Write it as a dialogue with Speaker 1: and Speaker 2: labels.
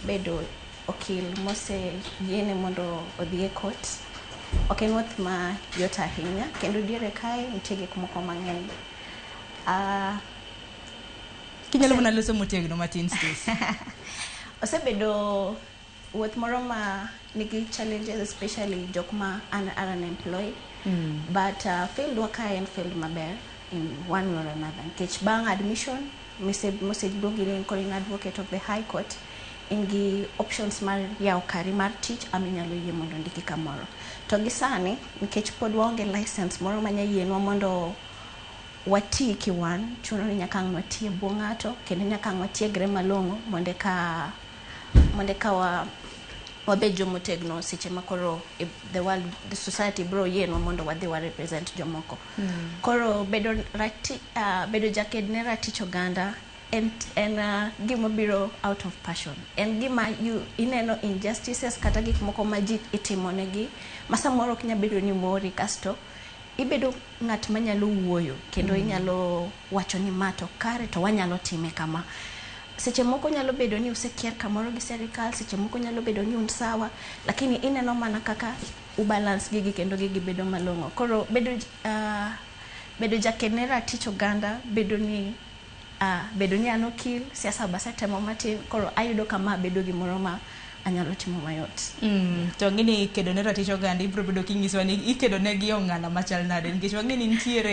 Speaker 1: bedo okil mose yiene mondo odhi e court. Ok en wuoth ma yot ahinya kendo diere kae nitie gik moko mang'eny.
Speaker 2: Kinyalo mana loso motegno matin Stacy.
Speaker 1: Osebedo wuoth moro ma nigi challenges, especially jok ma are unemployed. But field waka en field maber in one way or another. Nikech bang admission, message luongi ni koro in advocate of the High Court, in gi options mar yawo kari mar tich ama inyalo yie mondo ndiki kamoro. To gi sani, nikech pod waonge license moro manya yienwa mondo wati kiwan, chuno ni nyaka ang' watie bwo ng'ato, kendo nyaka ang' watiegre malong'o mondo ka wabed jomotegno seche makoro the society bro yienwa mondo wadhi wa represent jomoko. Koro bedo jaked ne ratich oganda en gima biro out of passion. En gima ineno injustices kata gik moko ma ji itimonegi ma samoro ok nyal bedo ni mori, kasto ibedo ng'at manyalo wuoyo kendo inyalo wacho ni ma to kare to wanyalo time kama. Seche moko nyalo bedo ni usekier kamoro gi serikal, seche moko nyalo bedo ni un sawa, lakini ineno mana kaka ubalance gigi kendo gigi bedo malong'o. Koro bedo jaked ne ratich oganda, bedo ni an okil, siasa basetemo matin, koro ayudo kama bedo gimoro ma anyalo timo mayot.
Speaker 2: To ngini kedo ne ratich oganda ibro bedo kinyiso ni ikedo ne gi ong'ala machal nade, nikech wang'eni nitiere